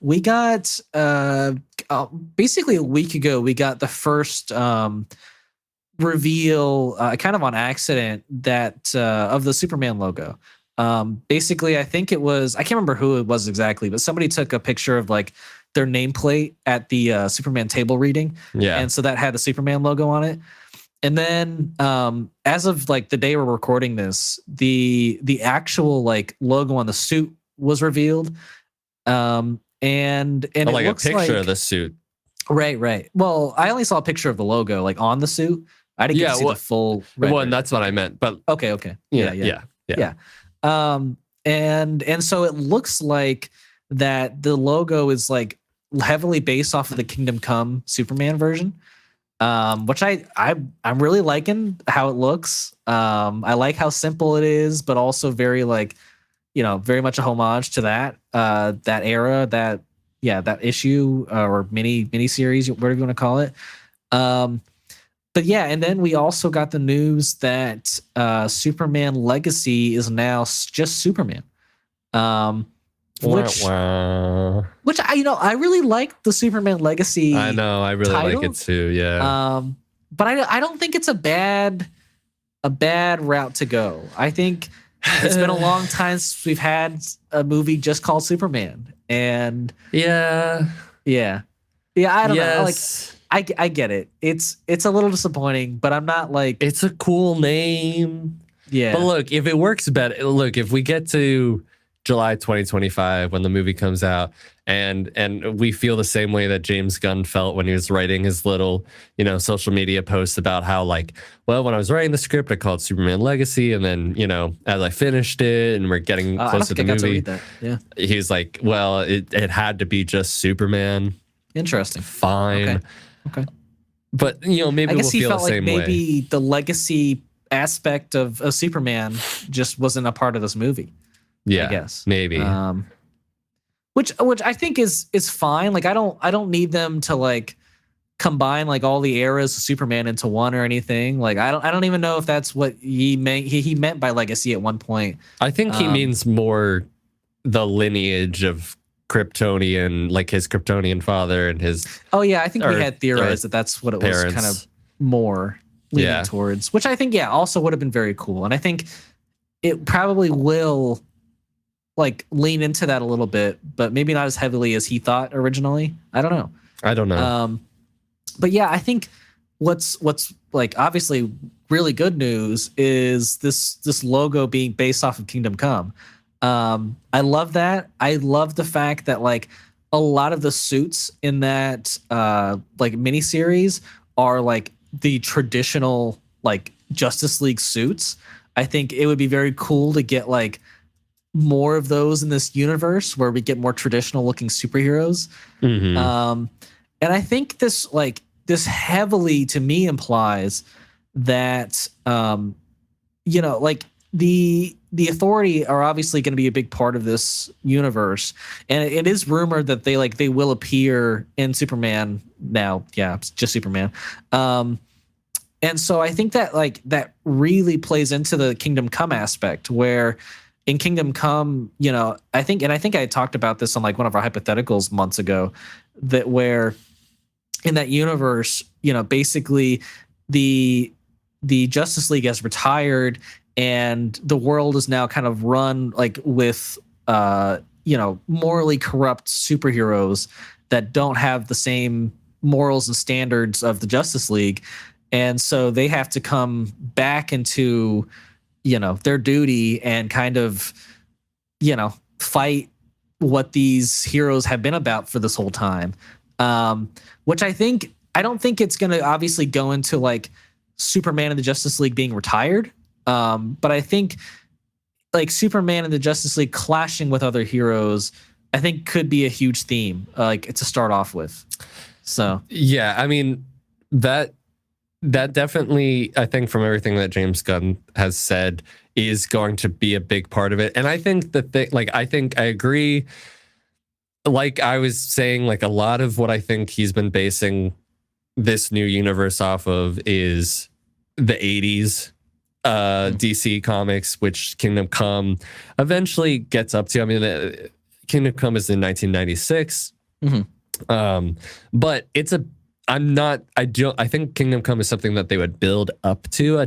We got basically a week ago. We got the first reveal, kind of on accident, that of the Superman logo. Basically, I think it was, I can't remember who it was exactly, but somebody took a picture of like their nameplate at the Superman table reading, Yeah. and so that had the Superman logo on it. And then, as of like the day we're recording this, the actual like logo on the suit was revealed. And it like looks a picture like of the suit. right. Well, I only saw a picture of the logo like on the suit. I didn't get to see the full. And that's what I meant. But okay. Yeah. And so it looks like that the logo is like heavily based off of the Kingdom Come Superman version, which I'm really liking how it looks. I like how simple it is, but also very like, very much a homage to that era, that issue, or mini series, whatever you want to call it. But yeah, and then we also got the news that Superman Legacy is now just Superman. Which I really like the Superman Legacy. I know, I really title. like it too. Yeah. But I don't think it's a bad route to go. I think it's been a long time since we've had a movie just called Superman, and yeah. I don't know. Like, I get it. It's a little disappointing, but I'm not like, it's a cool name. Yeah. But look, if it works better, if we get to July 2025 when the movie comes out, and we feel the same way that James Gunn felt when he was writing his little, social media posts about how like, well, when I was writing the script, I called Superman Legacy, and then, as I finished it and we're getting close to the movie, he's like, well, it had to be just Superman. Interesting. Fine. Okay. But maybe I guess we'll he feel felt the same like maybe way. the legacy aspect of Superman just wasn't a part of this movie. Yeah, I guess maybe. Which I think is fine. Like, I don't need them to like combine like all the eras of Superman into one or anything. Like, I don't even know if that's what he meant by legacy at one point. I think he means more the lineage of Kryptonian, like his Kryptonian father and his. Oh yeah, I think we had theorized that that's what it was kind of more leaning towards, which I think also would have been very cool, and I think it probably will like lean into that a little bit, but maybe not as heavily as he thought originally. I don't know. But yeah, I think what's like obviously really good news is this logo being based off of Kingdom Come. I love that. I love the fact that like a lot of the suits in that like miniseries are like the traditional like Justice League suits. I think it would be very cool to get like more of those in this universe where we get more traditional looking superheroes. Mm-hmm. And I think this heavily to me implies that like the Authority are obviously going to be a big part of this universe, and it is rumored that they will appear in Superman now. Yeah, it's just Superman. And so I think that like that really plays into the Kingdom Come aspect, where in Kingdom Come, I think I talked about this on like one of our hypotheticals months ago, that where in that universe, basically the Justice League has retired and the world is now kind of run like with morally corrupt superheroes that don't have the same morals and standards of the Justice League. And so they have to come back into, their duty and kind of, fight what these heroes have been about for this whole time. Which I don't think it's going to obviously go into like Superman and the Justice League being retired. But I think like Superman and the Justice League clashing with other heroes, I think could be a huge theme, like to start off with. So yeah, I mean that definitely, I think from everything that James Gunn has said, is going to be a big part of it. And I think I think I agree. Like I was saying, like a lot of what I think he's been basing this new universe off of is the 80s DC comics, which Kingdom Come eventually gets up to. I mean, Kingdom Come is in 1996. Mhm. But it's a. I'm not. I don't. I think Kingdom Come is something that they would build up to.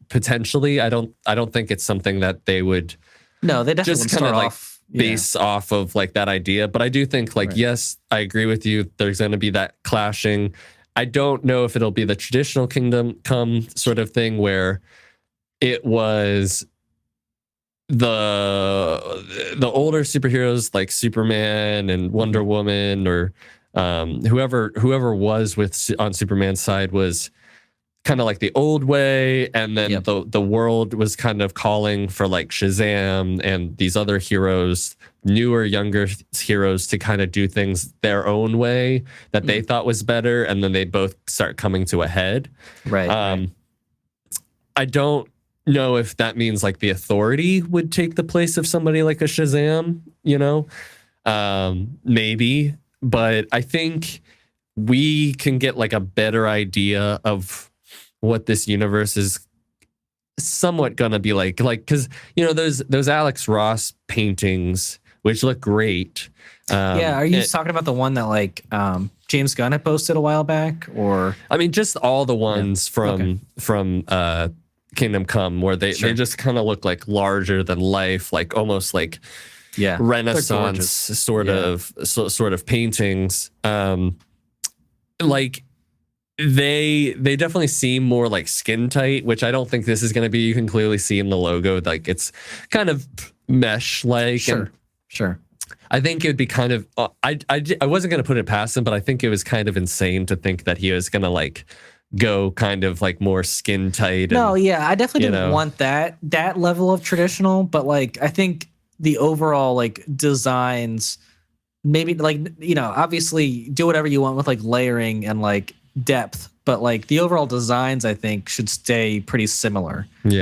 Potentially, I don't think it's something that they would. No, they definitely Just wouldn't kind of start like off base off of like that idea. But I do think like, Right. yes, I agree with you. There's going to be that clashing. I don't know if it'll be the traditional Kingdom Come sort of thing where it was the older superheroes like Superman and Wonder Woman or whoever was on Superman's side was kind of like the old way, and then Yep. the world was kind of calling for like Shazam and these other heroes, newer, younger heroes, to kind of do things their own way that they thought was better, and then they both start coming to a head. Right. I don't know if that means like the Authority would take the place of somebody like a Shazam, maybe, but I think we can get like a better idea of what this universe is somewhat gonna be like because those Alex Ross paintings which look great. Are you talking about the one that like James Gunn had posted a while back, or I mean just all the ones from Kingdom Come where they just kind of look like larger than life, like almost like Renaissance sort of paintings. Like they definitely seem more like skin tight, which I don't think this is going to be. You can clearly see in the logo, like it's kind of mesh like. Sure. I think it would be kind of. I wasn't going to put it past him, but I think it was kind of insane to think that he was going to like go kind of like more skin tight. I definitely didn't want that level of traditional, but like I think the overall like designs, maybe like obviously do whatever you want with like layering and like depth, but like the overall designs I think should stay pretty similar. And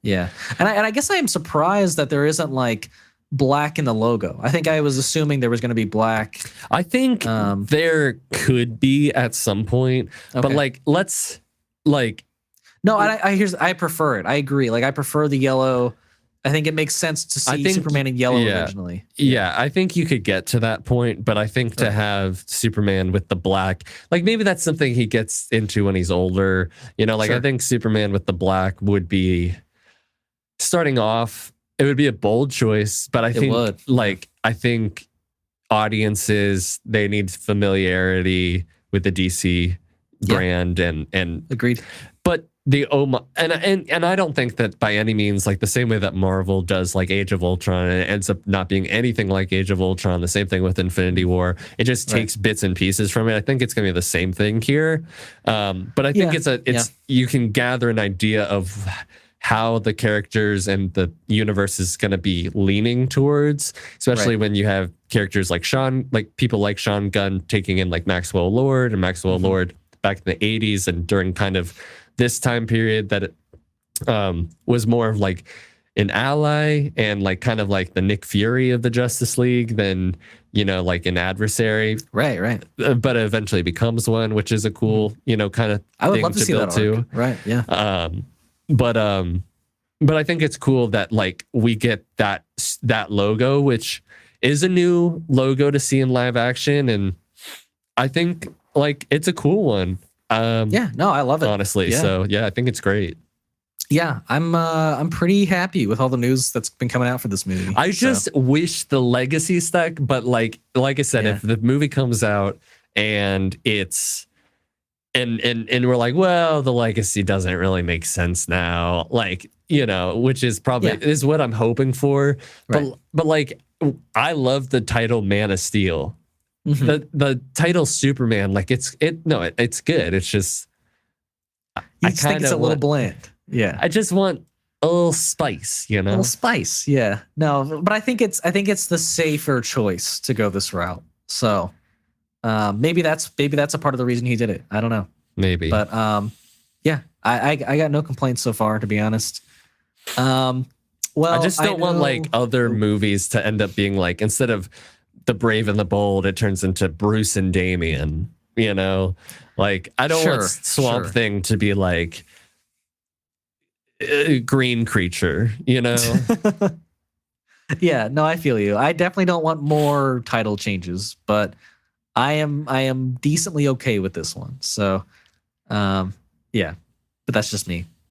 I guess I am surprised that there isn't like black in the logo. I think I was assuming there was going to be black. I think there could be at some point, but like let's like I prefer it. I agree. Like I prefer the yellow. I think it makes sense to see Superman in yellow originally. Yeah, I think you could get to that point, but I think to have Superman with the black, like maybe that's something he gets into when he's older. I think Superman with the black would be starting off. It would be a bold choice, but I think audiences, they need familiarity with the DC brand and agreed. But and I don't think that by any means, like the same way that Marvel does like Age of Ultron and it ends up not being anything like Age of Ultron, the same thing with Infinity War. It just takes bits and pieces from it. I think it's going to be the same thing here. But I think you can gather an idea of how the characters and the universe is going to be leaning towards, especially when you have characters like people like Sean Gunn taking in like Maxwell Lord back in the 80s and during kind of this time period that was more of like an ally and like kind of like the Nick Fury of the Justice League than like an adversary, right but eventually becomes one, which is a cool kind of I would thing love to see build that to. Right, yeah. But I think it's cool that like we get that logo, which is a new logo to see in live action, and I think like it's a cool one. I love it, honestly. Yeah. So I think it's great. Yeah, I'm pretty happy with all the news that's been coming out for this movie. I just wish the legacy stuck, but like I said, if the movie comes out and it's and we're like, well, the legacy doesn't really make sense now, like which is probably is what I'm hoping for. Right. But like I love the title Man of Steel. The title Superman, like it's good. It's just I think it's a little bland. Yeah, I just want a little spice, A little spice. Yeah. No, but I think it's the safer choice to go this route. So maybe that's a part of the reason he did it. I don't know. Maybe. But I got no complaints so far, to be honest. Well, I just don't want like other movies to end up being like, instead of the Brave and the Bold, it turns into Bruce and Damian, like I don't want Swamp Thing to be like Green Creature, Yeah, no, I feel you. I definitely don't want more title changes, but I am decently okay with this one. So, yeah, but that's just me.